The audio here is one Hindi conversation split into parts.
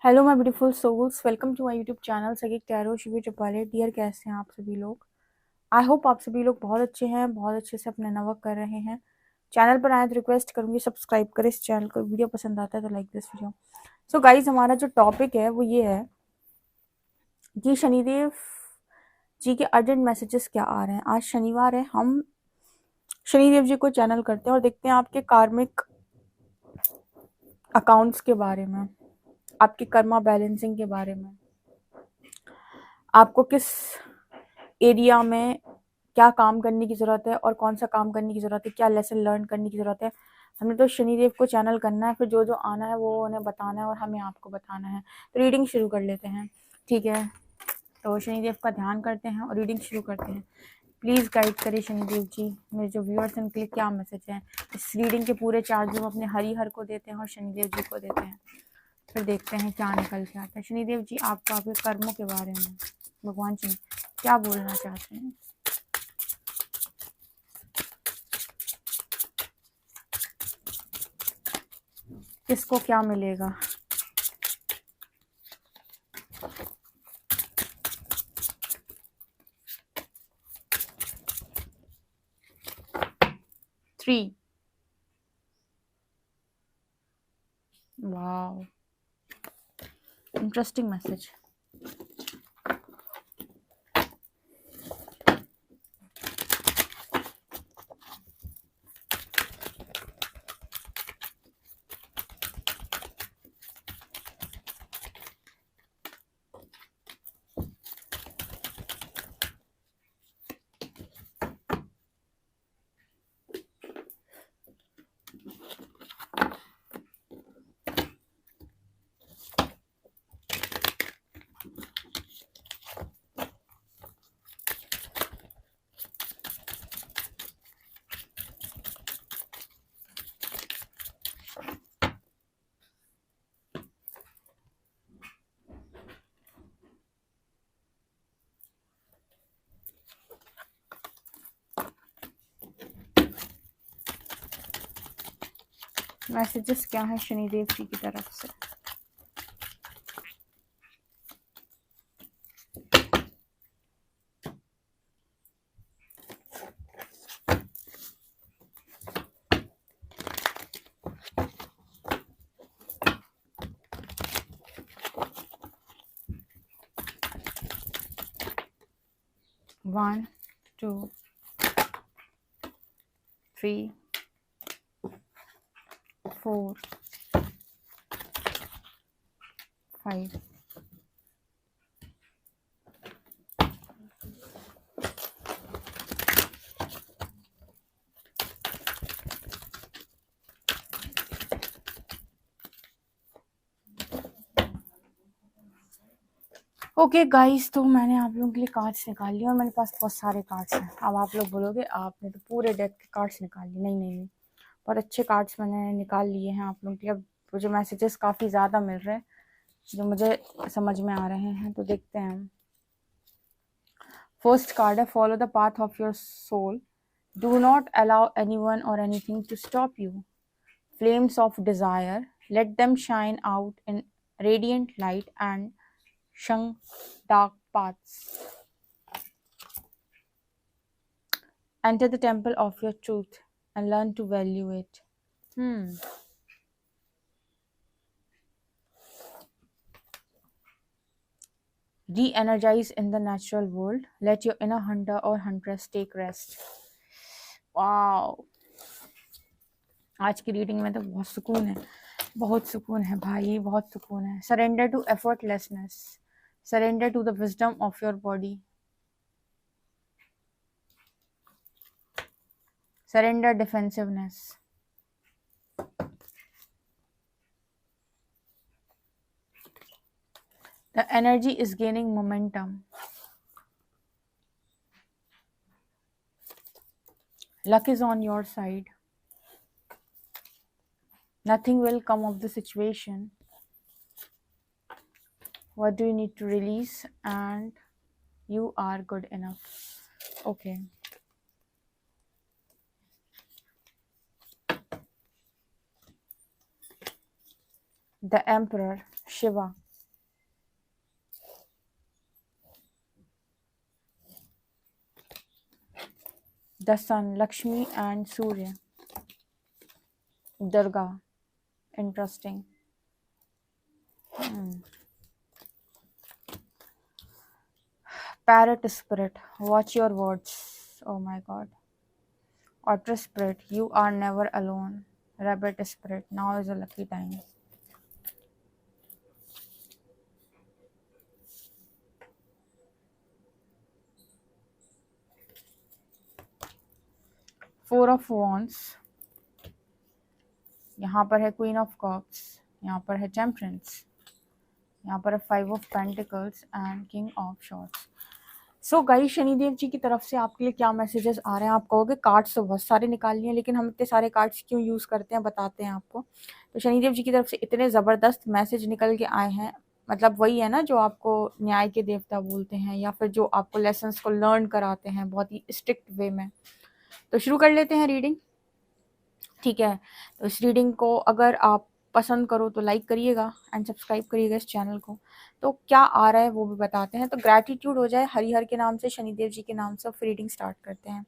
Hello my beautiful souls, welcome to my YouTube channel सगिक टैरो शिवी ट्रिपाले। डियर, कैसे हैं आप सभी लोग? आई होप आप सभी लोग बहुत अच्छे हैं, बहुत अच्छे से अपने वर्क कर रहे हैं। चैनल पर आए तो रिक्वेस्ट करूंगी सब्सक्राइब करें इस चैनल को। वीडियो पसंद आता है तो like this video. So guys, हमारा जो टॉपिक है वो ये है कि शनिदेव जी के अर्जेंट मैसेजेस क्या आ रहे हैं। आज शनिवार है, हम शनिदेव जी को चैनल करते हैं और देखते हैं आपके कार्मिक अकाउंट्स के बारे में, आपकी कर्मा बैलेंसिंग के बारे में, आपको किस एरिया में क्या काम करने की ज़रूरत है और कौन सा काम करने की ज़रूरत है, क्या लेसन लर्न करने की ज़रूरत है। हमने तो शनिदेव को चैनल करना है, फिर जो जो आना है वो उन्हें बताना है और हमें आपको बताना है। तो रीडिंग शुरू कर लेते हैं, ठीक है? तो शनिदेव का ध्यान करते हैं और रीडिंग शुरू करते हैं। प्लीज़ गाइड करिए शनिदेव जी, मेरे जो व्यूअर्स हैं उनके लिए क्या मैसेज है। इस रीडिंग के पूरे चार्ज हम अपने हरिहर को देते हैं और शनिदेव जी को देते हैं। फिर देखते हैं क्या निकल के आता है। शनिदेव जी, आपको आपके कर्मों के बारे में भगवान जी क्या बोलना चाहते हैं? किसको क्या मिलेगा? Three. Wow, interesting message. Messages क्या है शनिदेव जी की तरफ से? One, two, three, four, five. Okay guys, तो मैंने आप लोगों के लिए कार्ड्स निकाल लिए और मेरे पास बहुत सारे कार्ड्स हैं। अब आप लोग बोलोगे आपने तो पूरे डेक के कार्ड्स निकाल लिए। नहीं नहीं नहीं, बहुत अच्छे कार्ड्स मैंने निकाल लिए हैं आप लोगों के लिए। अब मुझे मैसेजेस काफ़ी ज़्यादा मिल रहे हैं जो मुझे समझ में आ रहे हैं, तो देखते हैं हम। फर्स्ट कार्ड है follow the path of your soul, do not allow anyone और anything to stop you. Flames of desire, let them shine out in radiant light and shun dark paths. Enter the temple of your truth and learn to value it. Re-energize in the natural world. Let your inner hunter or huntress take rest. Wow! आज की रीडिंग में तो बहुत सुकून है, बहुत सुकून है भाई, बहुत सुकून है। Surrender to effortlessness, surrender to the wisdom of your body, surrender defensiveness. The energy is gaining momentum. Luck is on your side. Nothing will come of the situation. What do you need to release? And you are good enough. Okay. The Emperor, Shiva. The sun, Lakshmi and Surya, Durga. Interesting. Parrot spirit, watch your words. Oh my god. Otter spirit, you are never alone. Rabbit spirit, now is a lucky time. Four of wands, यहाँ पर है क्वीन ऑफ कप्स, यहाँ पर है टेम्परेंस, यहाँ पर है five of pentacles and king of swords. So guys, Shanidev ji की तरफ से आपके लिए क्या मैसेजेस आ रहे हैं? आप कहोगे कार्ड्स तो बहुत सारे निकाल लिए, लेकिन हम इतने सारे कार्ड्स क्यों यूज़ करते हैं, बताते हैं आपको। तो शनिदेव जी की तरफ से इतने ज़बरदस्त मैसेज निकल के आए हैं, मतलब वही है ना जो आपको न्याय के देवता बोलते हैं, या फिर जो आपको लेसन्स को लर्न कराते हैं बहुत ही स्ट्रिक्ट वे में। तो शुरू कर लेते हैं रीडिंग, ठीक है। तो इस रीडिंग को अगर आप पसंद करो तो लाइक करिएगा एंड सब्सक्राइब करिएगा इस चैनल को। तो क्या आ रहा है वो भी बताते हैं। तो ग्रैटिट्यूड हो जाए हरिहर के नाम से, शनिदेव जी के नाम से, फिर रीडिंग स्टार्ट करते हैं।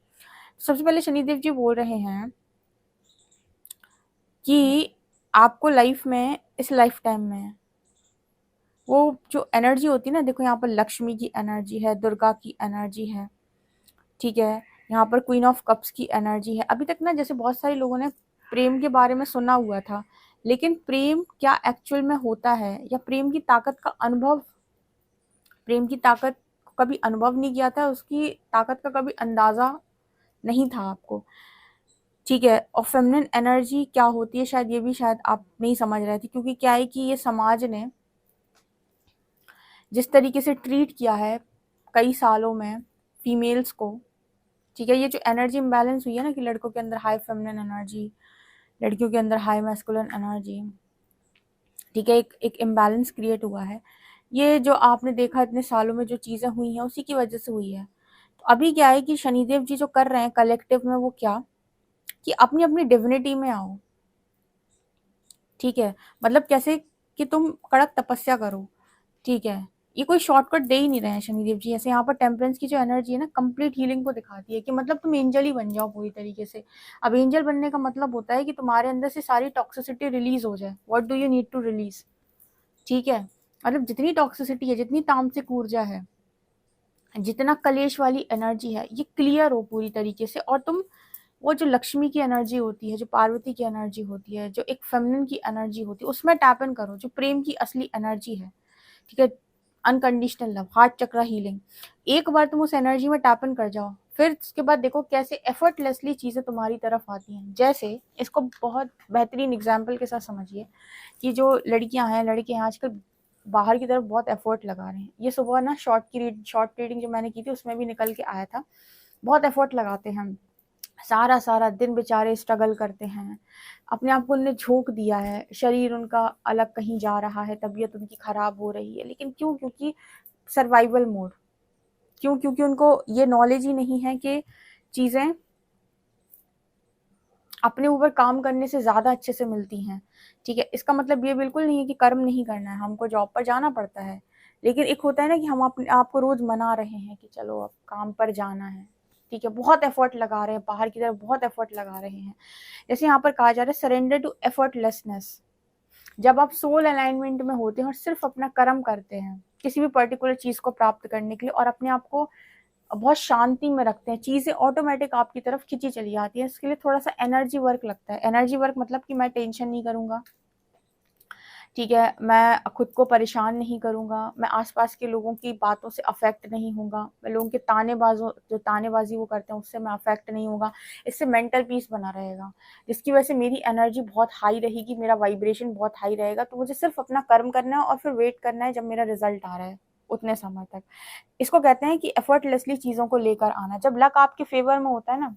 सबसे पहले शनिदेव जी बोल रहे हैं कि आपको लाइफ में, इस लाइफ टाइम में वो जो एनर्जी होती है ना, देखो यहाँ पर लक्ष्मी की एनर्जी है, दुर्गा की एनर्जी है, ठीक है। यहाँ पर क्वीन ऑफ कप्स की एनर्जी है। अभी तक ना जैसे बहुत सारे लोगों ने प्रेम के बारे में सुना हुआ था, लेकिन प्रेम क्या एक्चुअल में होता है, या प्रेम की ताकत का अनुभव, प्रेम की ताकत को कभी अनुभव नहीं किया था, उसकी ताकत का कभी अंदाजा नहीं था आपको, ठीक है। और फेमिनिन एनर्जी क्या होती है, शायद ये भी शायद आप नहीं समझ रहे थे, क्योंकि क्या है कि ये समाज ने जिस तरीके से ट्रीट किया है कई सालों में फीमेल्स को, ठीक है। ये जो एनर्जी इम्बैलेंस हुई है ना, कि लड़कों के अंदर हाई फेमिनिन एनर्जी, लड़कियों के अंदर हाई मैस्कुलिन एनर्जी, ठीक है, एक इम्बैलेंस क्रिएट हुआ है। ये जो आपने देखा इतने सालों में जो चीज़ें हुई हैं उसी की वजह से हुई है। तो अभी क्या है कि शनिदेव जी जो कर रहे हैं कलेक्टिव में, वो क्या कि अपनी अपनी डिविनिटी में आओ, ठीक है। मतलब कैसे कि तुम कड़क तपस्या करो, ठीक है। ये कोई शॉर्टकट दे ही नहीं रहे हैं शनिदेव जी। ऐसे यहाँ पर टेम्परेंस की जो एनर्जी है ना, कंप्लीट हीलिंग को दिखाती है, कि मतलब तुम एंजल ही बन जाओ पूरी तरीके से। अब एंजल बनने का मतलब होता है कि तुम्हारे अंदर से सारी टॉक्सिसिटी रिलीज हो जाए। What do you need to release, ठीक है। मतलब जितनी टॉक्सिसिटी है, जितनी तामसिक ऊर्जा है, जितना कलेश वाली एनर्जी है, ये क्लियर हो पूरी तरीके से। और तुम वो जो लक्ष्मी की एनर्जी होती है, जो पार्वती की एनर्जी होती है, जो एक फेमिनिन की एनर्जी होती है, उसमें टैप इन करो, जो प्रेम की असली एनर्जी है, ठीक है। अनकंडीशनल लव, हार्ट चक्रा हीलिंग। एक बार तुम उस एनर्जी में टैप इन कर जाओ, फिर उसके बाद देखो कैसे एफर्टलेसली चीज़ें तुम्हारी तरफ आती हैं। जैसे इसको बहुत बेहतरीन एग्जाम्पल के साथ समझिए कि जो लड़कियां हैं, लड़के हैं, आजकल बाहर की तरफ बहुत एफर्ट लगा रहे हैं। ये सुबह ना शॉर्ट रीडिंग जो मैंने की थी उसमें भी निकल के आया था। बहुत एफर्ट लगाते हैं, सारा सारा दिन बेचारे स्ट्रगल करते हैं, अपने आप को उनने झोंक दिया है, शरीर उनका अलग कहीं जा रहा है, तबीयत उनकी खराब हो रही है, लेकिन क्यों? क्योंकि सर्वाइवल मोड। क्यों? क्योंकि उनको ये नॉलेज ही नहीं है कि चीज़ें अपने ऊपर काम करने से ज़्यादा अच्छे से मिलती हैं, ठीक है। इसका मतलब ये बिल्कुल नहीं है कि कर्म नहीं करना है, हमको जॉब पर जाना पड़ता है, लेकिन एक होता है ना कि हम अपने आप को रोज़ मना रहे हैं कि चलो अब काम पर जाना है, ठीक है। बहुत एफर्ट लगा रहे हैं, बाहर की तरफ बहुत एफर्ट लगा रहे हैं। जैसे यहाँ पर कहा जा रहा है सरेंडर टू एफर्टलेसनेस। जब आप सोल अलाइनमेंट में होते हैं और सिर्फ अपना कर्म करते हैं किसी भी पर्टिकुलर चीज़ को प्राप्त करने के लिए, और अपने आप को बहुत शांति में रखते हैं, चीज़ें ऑटोमेटिक आपकी तरफ खींची चली जाती है। इसके लिए थोड़ा सा एनर्जी वर्क लगता है। एनर्जी वर्क मतलब कि मैं टेंशन नहीं करूँगा, ठीक है, मैं खुद को परेशान नहीं करूँगा, मैं आसपास के लोगों की बातों से अफेक्ट नहीं होऊंगा, मैं लोगों के जो तानेबाजी वो करते हैं उससे मैं अफेक्ट नहीं होगा। इससे मेंटल पीस बना रहेगा, जिसकी वजह से मेरी एनर्जी बहुत हाई रहेगी, मेरा वाइब्रेशन बहुत हाई रहेगा। तो मुझे सिर्फ अपना कर्म करना है और फिर वेट करना है जब मेरा रिजल्ट आ रहा है उतने समय तक। इसको कहते हैं कि एफर्टलेसली चीज़ों को लेकर आना। जब लक आपके फेवर में होता है ना,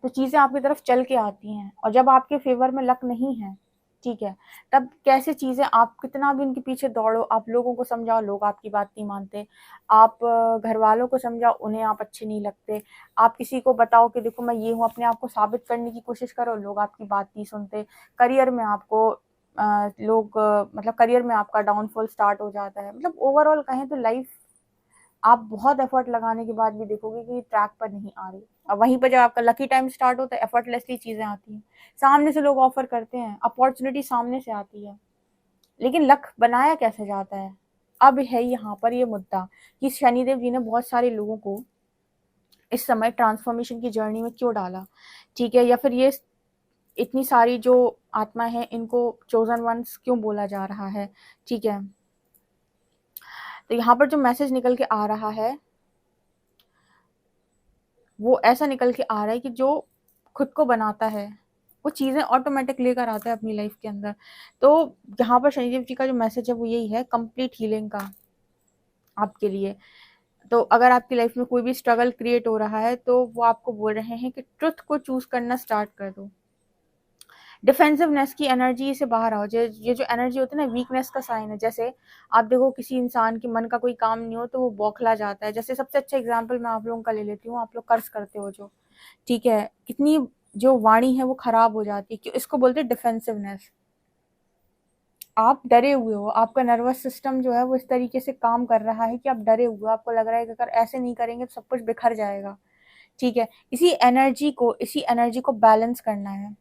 तो चीज़ें आपकी तरफ चल के आती हैं, और जब आपके फेवर में लक नहीं है, ठीक है, तब कैसे चीज़ें, आप कितना भी उनके पीछे दौड़ो, आप लोगों को समझाओ, लोग आपकी बात नहीं मानते, आप घर वालों को समझाओ, उन्हें आप अच्छे नहीं लगते, आप किसी को बताओ कि देखो मैं ये हूँ, अपने आप को साबित करने की कोशिश करो, लोग आपकी बात नहीं सुनते। करियर में आपको लोग मतलब करियर में आपका डाउनफॉल स्टार्ट हो जाता है। मतलब ओवरऑल कहें तो लाइफ आप बहुत एफर्ट लगाने के बाद भी देखोगे कि ट्रैक पर नहीं आ रही। और वहीं पर जब आपका लकी टाइम स्टार्ट होता है, एफर्टलेसली चीज़ें आती हैं, सामने से लोग ऑफर करते हैं, अपॉर्चुनिटी सामने से आती है, लेकिन लक बनाया कैसे जाता है। अब है यहाँ पर ये मुद्दा कि शनिदेव जी ने बहुत सारे लोगों को इस समय ट्रांसफॉर्मेशन की जर्नी में क्यों डाला, ठीक है, या फिर ये इतनी सारी जो आत्मा है इनको चोजन वंस क्यों बोला जा रहा है, ठीक है। तो यहाँ पर जो मैसेज निकल के आ रहा है वो ऐसा निकल के आ रहा है कि जो खुद को बनाता है वो चीज़ें ऑटोमेटिक लेकर आता है अपनी लाइफ के अंदर। तो यहाँ पर शनिदेव जी का जो मैसेज है वो यही है, कंप्लीट हीलिंग का आपके लिए। तो अगर आपकी लाइफ में कोई भी स्ट्रगल क्रिएट हो रहा है तो वो आपको बोल रहे हैं कि ट्रुथ को चूज करना स्टार्ट कर दो, डिफेंसिवनेस की एनर्जी से बाहर आओ। ये जो एनर्जी होती है ना, वीकनेस का साइन है। जैसे आप देखो किसी इंसान के मन का कोई काम नहीं हो तो वो बौखला जाता है। जैसे सबसे अच्छा एग्जांपल मैं आप लोगों का ले लेती हूँ, आप लोग कर्ज करते हो जो, ठीक है, कितनी जो वाणी है वो खराब हो जाती है, क्यों? इसको बोलते हैं डिफेंसिवनेस। आप डरे हुए हो, आपका नर्वस सिस्टम जो है वो इस तरीके से काम कर रहा है कि आप डरे हुए हो, आपको लग रहा है कि अगर ऐसे नहीं करेंगे तो सब कुछ बिखर जाएगा, ठीक है। इसी एनर्जी को बैलेंस करना है,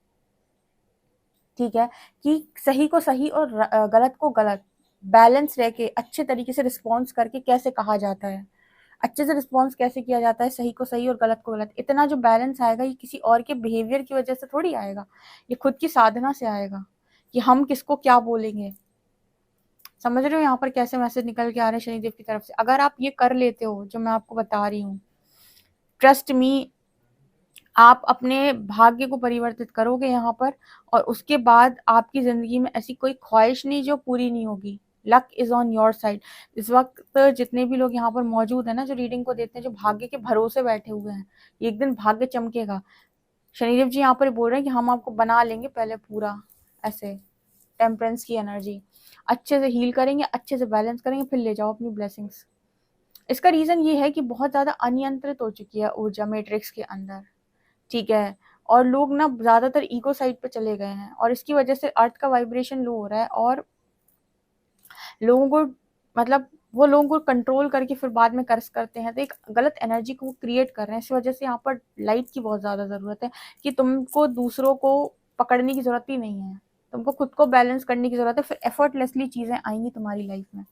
ठीक है, कि सही को सही और गलत को गलत बैलेंस रह के अच्छे तरीके से रिस्पॉन्स करके कैसे कहा जाता है, अच्छे से रिस्पॉन्स कैसे किया जाता है, सही को सही और गलत को गलत। इतना जो बैलेंस आएगा ये किसी और के बिहेवियर की वजह से थोड़ी आएगा, ये खुद की साधना से आएगा कि हम किसको क्या बोलेंगे। समझ रहे हो यहाँ पर कैसे मैसेज निकल के आ रहे हैं शनिदेव की तरफ से। अगर आप ये कर लेते हो जो मैं आपको बता रही हूँ, ट्रस्ट मी, आप अपने भाग्य को परिवर्तित करोगे यहाँ पर, और उसके बाद आपकी जिंदगी में ऐसी कोई ख्वाहिश नहीं जो पूरी नहीं होगी। Luck is on your side. इस वक्त जितने भी लोग यहाँ पर मौजूद है ना, जो रीडिंग को देते हैं, जो भाग्य के भरोसे बैठे हुए हैं, एक दिन भाग्य चमकेगा। शनिदेव जी यहाँ पर बोल रहे हैं कि हम आपको बना लेंगे पहले पूरा, ऐसे टेम्परेंस की एनर्जी अच्छे से हील करेंगे, अच्छे से बैलेंस करेंगे, फिर ले जाओ अपनी ब्लेसिंग्स। इसका रीजन ये है कि बहुत ज्यादा अनियंत्रित हो चुकी है ऊर्जा मैट्रिक्स के अंदर, ठीक है, और लोग ना ज्यादातर ईगो साइड पे चले गए हैं, और इसकी वजह से अर्थ का वाइब्रेशन लो हो रहा है, और लोगों को मतलब वो लोगों को कंट्रोल करके फिर बाद में कर्ज करते हैं, तो एक गलत एनर्जी को क्रिएट कर रहे हैं। इस वजह से यहाँ पर लाइट की बहुत ज्यादा जरूरत है कि तुमको दूसरों को पकड़ने की जरूरत ही नहीं है, तुमको खुद को बैलेंस करने की जरूरत है, फिर एफर्टलेसली चीजें आएंगी तुम्हारी लाइफ में।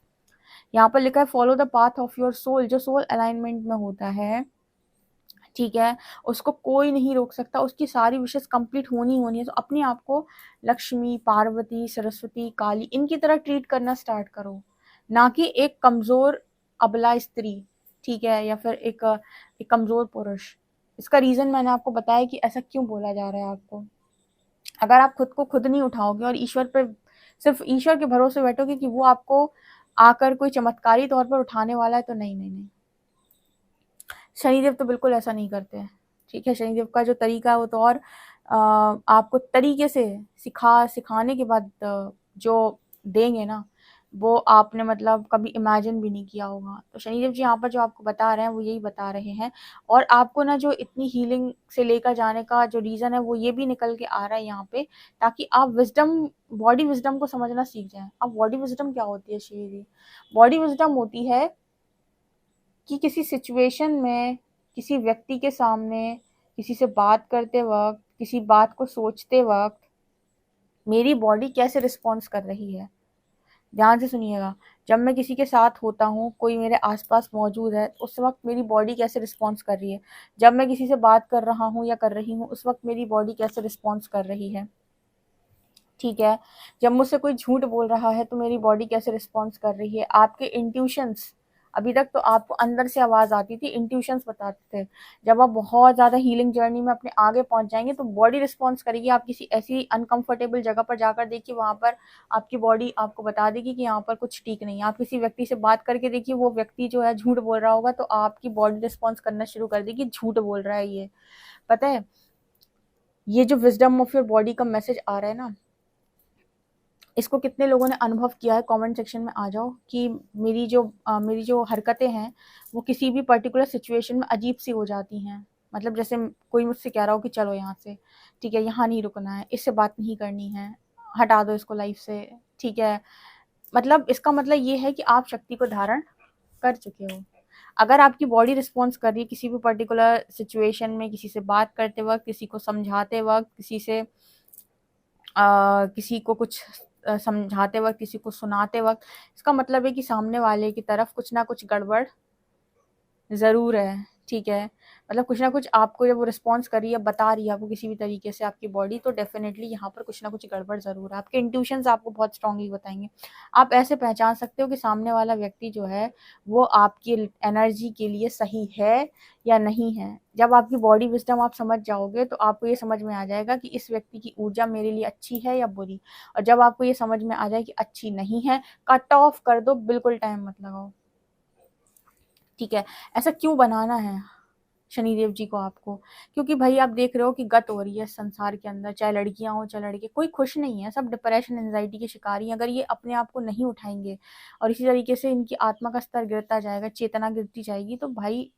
यहाँ पर लिखा है follow the path of your soul. जो सोल अलाइनमेंट में होता है, ठीक है, उसको कोई नहीं रोक सकता, उसकी सारी विशेष कंप्लीट होनी है। तो अपने आप को लक्ष्मी, पार्वती, सरस्वती, काली इनकी तरह ट्रीट करना स्टार्ट करो, ना कि एक कमजोर अबला स्त्री, ठीक है, या फिर एक कमजोर पुरुष। इसका रीजन मैंने आपको बताया कि ऐसा क्यों बोला जा रहा है आपको। अगर आप खुद को खुद नहीं उठाओगे और ईश्वर पर सिर्फ ईश्वर के भरोसे बैठोगे कि वो आपको आकर कोई चमत्कारी तौर पर उठाने वाला है, तो नहीं नहीं नहीं, शनिदेव तो बिल्कुल ऐसा नहीं करते हैं, ठीक है। शनिदेव का जो तरीका है वो तो और आपको तरीके से सिखाने के बाद जो देंगे ना, वो आपने मतलब कभी इमेजिन भी नहीं किया होगा। तो शनिदेव जी यहाँ पर जो आपको बता रहे हैं वो यही बता रहे हैं, और आपको ना जो इतनी हीलिंग से लेकर जाने का जो रीजन है वो ये भी निकल के आ रहा है यहाँ पे, ताकि आप बॉडी विजडम को समझना सीख जाएं। अब बॉडी विजडम क्या होती है श्री जी? बॉडी विजडम होती है कि किसी सिचुएशन में, किसी व्यक्ति के सामने, किसी से बात करते वक्त, किसी बात को सोचते वक्त मेरी बॉडी कैसे रिस्पॉन्स कर रही है। ध्यान से सुनिएगा, जब मैं किसी के साथ होता हूँ, कोई मेरे आसपास मौजूद है, उस वक्त मेरी बॉडी कैसे रिस्पॉन्स कर रही है। जब मैं किसी से बात कर रहा हूँ या कर रही हूँ, उस वक्त मेरी बॉडी कैसे रिस्पॉन्स कर रही है, ठीक है। जब मुझसे कोई झूठ बोल रहा है तो मेरी बॉडी कैसे रिस्पॉन्स कर रही है। आपके इंट्यूशंस, अभी तक तो आपको अंदर से आवाज आती थी, इंट्यूशंस बताते थे। जब आप बहुत ज्यादा हीलिंग जर्नी में अपने आगे पहुंच जाएंगे तो बॉडी रिस्पॉन्स करेगी। आप किसी ऐसी अनकंफर्टेबल जगह पर जाकर देखिए, वहां पर आपकी बॉडी आपको बता देगी कि यहाँ पर कुछ ठीक नहीं है। आप किसी व्यक्ति से बात करके देखिए, वो व्यक्ति जो है झूठ बोल रहा होगा, तो आपकी बॉडी रिस्पॉन्स करना शुरू कर देगी, झूठ बोल रहा है ये। पता है, ये जो विजडम ऑफ योर बॉडी का मैसेज आ रहा है ना, इसको कितने लोगों ने अनुभव किया है? कमेंट सेक्शन में आ जाओ कि मेरी जो हरकतें हैं वो किसी भी पर्टिकुलर सिचुएशन में अजीब सी हो जाती हैं। मतलब जैसे कोई मुझसे कह रहा हो कि चलो यहाँ से, ठीक है, यहाँ नहीं रुकना है, इससे बात नहीं करनी है, हटा दो इसको लाइफ से, ठीक है। मतलब इसका मतलब ये है कि आप शक्ति को धारण कर चुके हो। अगर आपकी बॉडी रिस्पॉन्स कर रही है किसी भी पर्टिकुलर सिचुएशन में, किसी से बात करते वक्त, किसी को समझाते वक्त, किसी को कुछ समझाते वक्त, किसी को सुनाते वक्त, इसका मतलब है कि सामने वाले की तरफ कुछ ना कुछ गड़बड़ ज़रूर है, ठीक है। मतलब कुछ ना कुछ आपको जब वो रिस्पॉन्स कर रही है, बता रही है आपको किसी भी तरीके से आपकी बॉडी, तो डेफिनेटली यहाँ पर कुछ ना कुछ गड़बड़ ज़रूर है। आपके इंट्यूशंस आपको बहुत स्ट्रांगली बताएंगे। आप ऐसे पहचान सकते हो कि सामने वाला व्यक्ति जो है वो आपकी एनर्जी के लिए सही है या नहीं है। जब आपकी बॉडी विजडम आप समझ जाओगे तो आपको ये समझ में आ जाएगा कि इस व्यक्ति की ऊर्जा मेरे लिए अच्छी है या बुरी। और जब आपको ये समझ में आ जाए कि अच्छी नहीं है, कट ऑफ कर दो, बिल्कुल टाइम मत लगाओ, ठीक है। ऐसा क्यों बनाना है शनिदेव जी को आपको? क्योंकि भाई आप देख रहे हो कि गत हो रही है संसार के अंदर, चाहे लड़कियां हो चाहे लड़के, कोई खुश नहीं है, सब डिप्रेशन एंजाइटी के शिकारी हैं। अगर ये अपने आप को नहीं उठाएंगे और इसी तरीके से इनकी आत्मा का स्तर गिरता जाएगा, चेतना गिरती जाएगी, तो भाई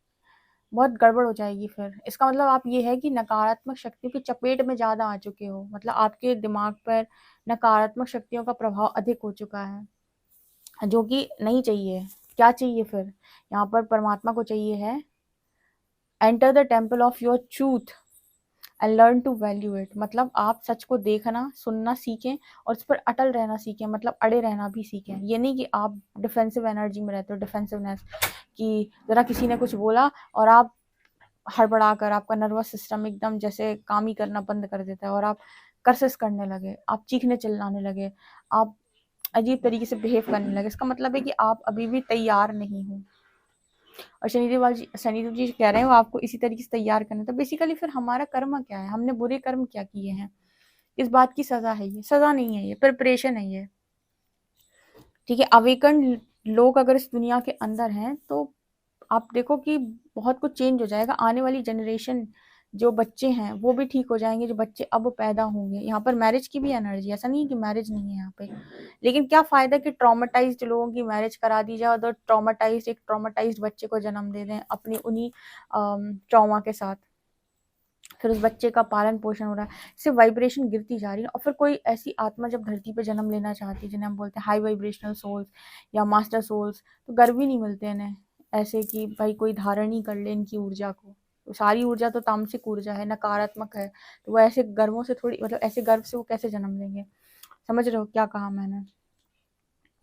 बहुत गड़बड़ हो जाएगी। फिर इसका मतलब आप ये है कि नकारात्मक शक्तियों की चपेट में ज्यादा आ चुके हो, मतलब आपके दिमाग पर नकारात्मक शक्तियों का प्रभाव अधिक हो चुका है, जो कि नहीं चाहिए। क्या चाहिए फिर? यहाँ पर परमात्मा को चाहिए है enter the temple of your truth and learn to value it. मतलब आप सच को देखना सुनना सीखें और उस पर अटल रहना सीखें, मतलब अड़े रहना भी सीखें। ये नहीं कि आप डिफेंसिव एनर्जी में रहते हो, डिफेंसिवनेस, कि जरा किसी ने कुछ बोला और आप हड़बड़ा कर, आपका नर्वस सिस्टम एकदम जैसे काम ही करना बंद कर देता है और आप कर्सेस करने लगे, आप चीखने चिल्लाने लगे, आप अजीब तरीके से बिहेव करने लगे। इसका मतलब है कि आप अभी भी तैयार नहीं हो। और शनिदेव जी कह रहे हैं वो आपको इसी तरीके से तैयार करना। तो बेसिकली फिर हमारा कर्म क्या है? हमने बुरे कर्म क्या किए हैं? इस बात की सजा है ये? सजा नहीं है, ये प्रिपरेशन है ये, ठीक है। अवेकन लोग अगर इस दुनिया के अंदर हैं तो आप देखो कि बहुत कुछ चेंज हो जाएगा। आने वाली जनरेशन, जो बच्चे हैं वो भी ठीक हो जाएंगे, जो बच्चे अब पैदा होंगे। यहाँ पर मैरिज की भी एनर्जी, ऐसा नहीं है कि मैरिज नहीं है यहाँ पे, लेकिन क्या फायदा कि ट्रॉमेटाइज्ड लोगों की मैरिज करा दी जाए और एक ट्रॉमेटाइज्ड बच्चे को जन्म दे दें अपनी उन्हीं ट्रॉमा के साथ। फिर उस बच्चे का पालन पोषण हो रहा है, सिर्फ वाइब्रेशन गिरती जा रही है। और फिर कोई ऐसी आत्मा जब धरती पे जन्म लेना चाहती है, जिन्हें हम बोलते हैं हाई वाइब्रेशनल सोल्स या मास्टर सोल्स, तो गर्व ही नहीं मिलते इन्हें ऐसे कि भाई कोई धारण ही कर ले इनकी ऊर्जा को। तो सारी ऊर्जा तो तामसिक ऊर्जा है, नकारात्मक है, तो वो ऐसे गर्वों से थोड़ी, मतलब ऐसे गर्व से वो कैसे जन्म लेंगे? समझ रहे हो क्या कहा मैंने?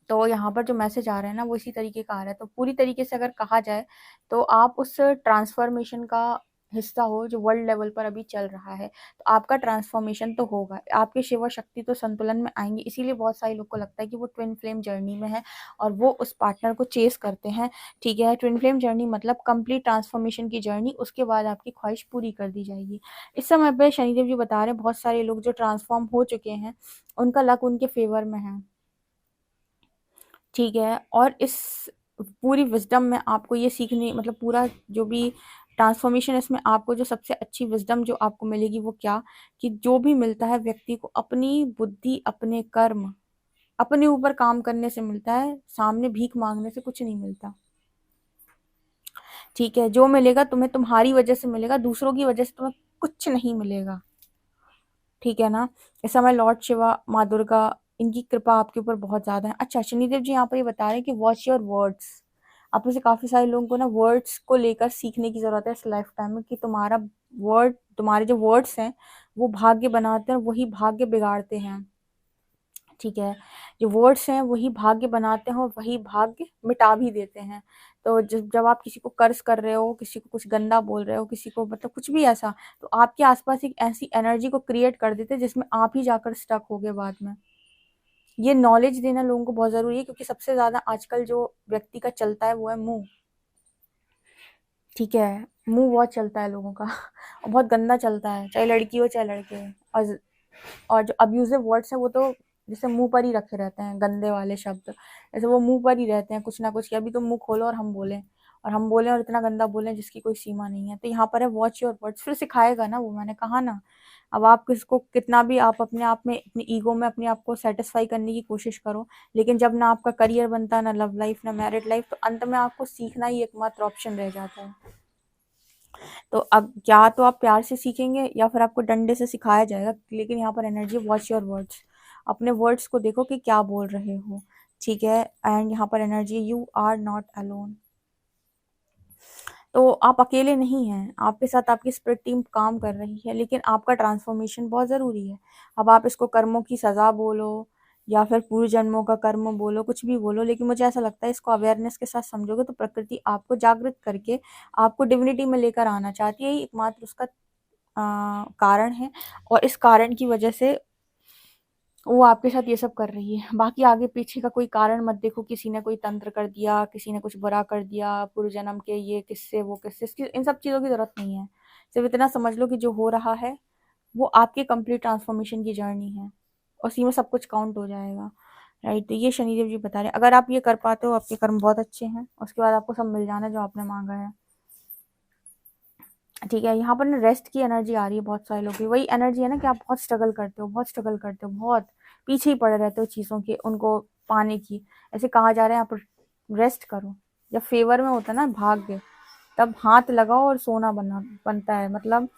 तो यहाँ पर जो मैसेज आ रहा है ना वो इसी तरीके का आ रहा है। तो पूरी तरीके से अगर कहा जाए तो आप उस ट्रांसफॉर्मेशन का हिस्सा हो जो वर्ल्ड लेवल पर अभी चल रहा है। तो आपका ट्रांसफॉर्मेशन तो होगा, आपके शिव शक्ति तो संतुलन में आएंगे। इसीलिए बहुत सारे लोग को लगता है कि वो ट्विन फ्लेम जर्नी में है और वो उस पार्टनर को चेस करते हैं, ठीक है। ट्विन फ्लेम जर्नी मतलब कंप्लीट ट्रांसफॉर्मेशन की जर्नी, उसके बाद आपकी ख्वाहिश पूरी कर दी जाएगी। इस समय पे शनिदेव जी बता रहे हैं बहुत सारे लोग जो ट्रांसफॉर्म हो चुके हैं उनका लक उनके फेवर में है, ठीक है। और इस पूरी विजडम में आपको ये सीखने, मतलब पूरा जो भी ट्रांसफॉर्मेशन है इसमें आपको जो सबसे अच्छी विजडम जो आपको मिलेगी वो क्या, कि जो भी मिलता है व्यक्ति को अपनी बुद्धि, अपने कर्म, अपने ऊपर काम करने से मिलता है। सामने भीख मांगने से कुछ नहीं मिलता, ठीक है। जो मिलेगा तुम्हें तुम्हारी वजह से मिलेगा, दूसरों की वजह से तुम्हें कुछ नहीं मिलेगा, ठीक है ना। इस समय लॉर्ड शिवा, माँ दुर्गा, इनकी कृपा आपके ऊपर बहुत ज्यादा है। अच्छा, शनिदेव जी यहाँ पर ये बता रहे हैं कि वॉच योर वर्ड्स। आप में से काफी सारे लोगों को ना वर्ड्स को लेकर सीखने की जरूरत है इस लाइफ टाइम में, कि तुम्हारे जो वर्ड्स हैं वो भाग्य बनाते हैं, वही भाग्य बिगाड़ते हैं, ठीक है। जो वर्ड्स हैं वही भाग्य बनाते हैं और वही भाग्य मिटा भी देते हैं। तो जब आप किसी को कर्ज कर रहे हो, किसी को कुछ गंदा बोल रहे हो, किसी को मतलब कुछ भी ऐसा, तो आपके आसपास एक ऐसी एनर्जी को क्रिएट कर देते हैं जिसमें आप ही जाकर स्टक होगे बाद में। ये नॉलेज देना लोगों को बहुत जरूरी है, क्योंकि सबसे ज्यादा आजकल जो व्यक्ति का चलता है वो है मुंह, ठीक है। मुंह बहुत चलता है लोगों का और बहुत गंदा चलता है, चाहे लड़की हो चाहे लड़के हो। और जो अब्यूजिव वर्ड्स हैं वो तो जैसे मुंह पर ही रखे रहते हैं, गंदे वाले शब्द, जैसे वो मुंह पर ही रहते हैं कुछ ना कुछ, कि अभी तो मुंह खोलो और हम बोलें और इतना गंदा बोलें जिसकी कोई सीमा नहीं है। तो यहाँ पर है वॉच योर वर्ड्स। फिर सिखाएगा ना वो, मैंने कहा ना। अब आप किसको कितना भी आप अपने आप में, अपनी ईगो में अपने आप को सेटिस्फाई करने की कोशिश करो, लेकिन जब ना आपका करियर बनता, ना लव लाइफ, ना मैरिड लाइफ, तो अंत में आपको सीखना ही एकमात्र ऑप्शन रह जाता है। तो अब या तो आप प्यार से सीखेंगे या फिर आपको डंडे से सिखाया जाएगा, लेकिन यहाँ पर एनर्जी वॉच योर वर्ड्स। अपने वर्ड्स को देखो कि क्या बोल रहे हो, ठीक है। एंड यहाँ पर energy you are not alone, तो आप अकेले नहीं हैं, आपके साथ आपकी स्पिरिट टीम काम कर रही है, लेकिन आपका ट्रांसफॉर्मेशन बहुत ज़रूरी है। अब आप इसको कर्मों की सज़ा बोलो या फिर पूर्व जन्मों का कर्म बोलो, कुछ भी बोलो, लेकिन मुझे ऐसा लगता है इसको अवेयरनेस के साथ समझोगे तो प्रकृति आपको जागृत करके आपको डिविनिटी में लेकर आना चाहती है। यही एकमात्र उसका कारण है और इस कारण की वजह से वो आपके साथ ये सब कर रही है। बाकी आगे पीछे का कोई कारण मत देखो, किसी ने कोई तंत्र कर दिया, किसी ने कुछ बुरा कर दिया, पूर्व जन्म के ये किस्से वो किस्से, इन सब चीज़ों की ज़रूरत नहीं है। सिर्फ इतना समझ लो कि जो हो रहा है वो आपके कंप्लीट ट्रांसफॉर्मेशन की जर्नी है, उसी में सब कुछ काउंट हो जाएगा। राइट, तो ये शनिदेव जी बता रहे हैं। अगर आप ये कर पाते हो आपके कर्म बहुत अच्छे हैं, उसके बाद आपको सब मिल जाना है जो आपने मांगा है। ठीक है, यहाँ पर ना रेस्ट की एनर्जी आ रही है बहुत सारे लोगों की। वही एनर्जी है ना कि आप बहुत स्ट्रगल करते हो, बहुत स्ट्रगल करते हो, बहुत पीछे ही पड़े रहते हो चीज़ों के, उनको पाने की। ऐसे कहा जा रहा है आप रेस्ट करो। जब फेवर में होता है ना भाग्य, तब हाथ लगाओ और सोना बनता है। मतलब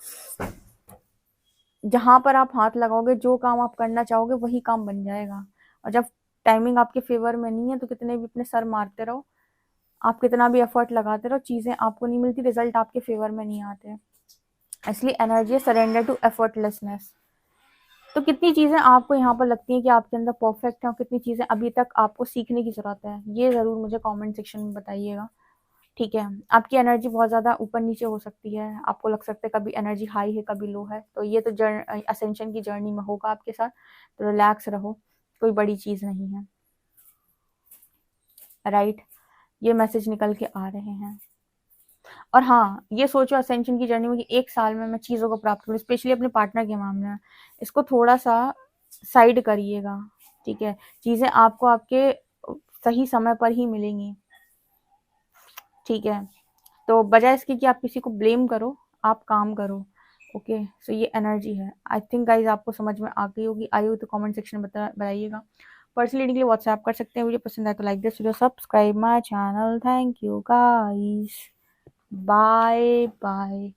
जहाँ पर आप हाथ लगाओगे, जो काम आप करना चाहोगे वही काम बन जाएगा। और जब टाइमिंग आपके फेवर में नहीं है तो कितने भी अपने सर मारते रहो, आप कितना भी एफर्ट लगाते रहो, चीज़ें आपको नहीं मिलती, रिजल्ट आपके फेवर में नहीं आते। इसलिए एनर्जी है सरेंडर टू एफर्टलेसनेस। तो कितनी चीज़ें आपको यहाँ पर लगती हैं कि आपके अंदर परफेक्ट है और कितनी चीज़ें अभी तक आपको सीखने की ज़रूरत है, ये ज़रूर मुझे कमेंट सेक्शन में बताइएगा। ठीक है, आपकी एनर्जी बहुत ज़्यादा ऊपर नीचे हो सकती है, आपको लग सकता है कभी एनर्जी हाई है कभी लो है, तो ये तो असेंशन की जर्नी में होगा आपके साथ। तो रिलैक्स रहो, कोई बड़ी चीज़ नहीं है। राइट, ये मैसेज निकल के आ रहे हैं। और हाँ, ये सोचो असेंशन की जर्नी में कि 1 साल में मैं चीज़ों को प्राप्त करूँ, स्पेशली अपने पार्टनर के मामले में। इसको थोड़ा-सा साइड करिएगा, ठीक है? चीज़ें आपको आपके सही समय पर ही मिलेंगी, ठीक है? तो बजाय इसके कि आप किसी को ब्लेम करो, आप काम करो। ओके, सो ये एनर्जी है। आई थिंक गाइज़ आपको समझ में आ गई होगी। आई हो तो कमेंट सेक्शन में बताइएगा। पर्सनल रीडिंग के लिए व्हाट्सएप कर सकते हैं। वीडियो पसंद आए तो like this video, subscribe my channel. Thank you guys. Bye bye.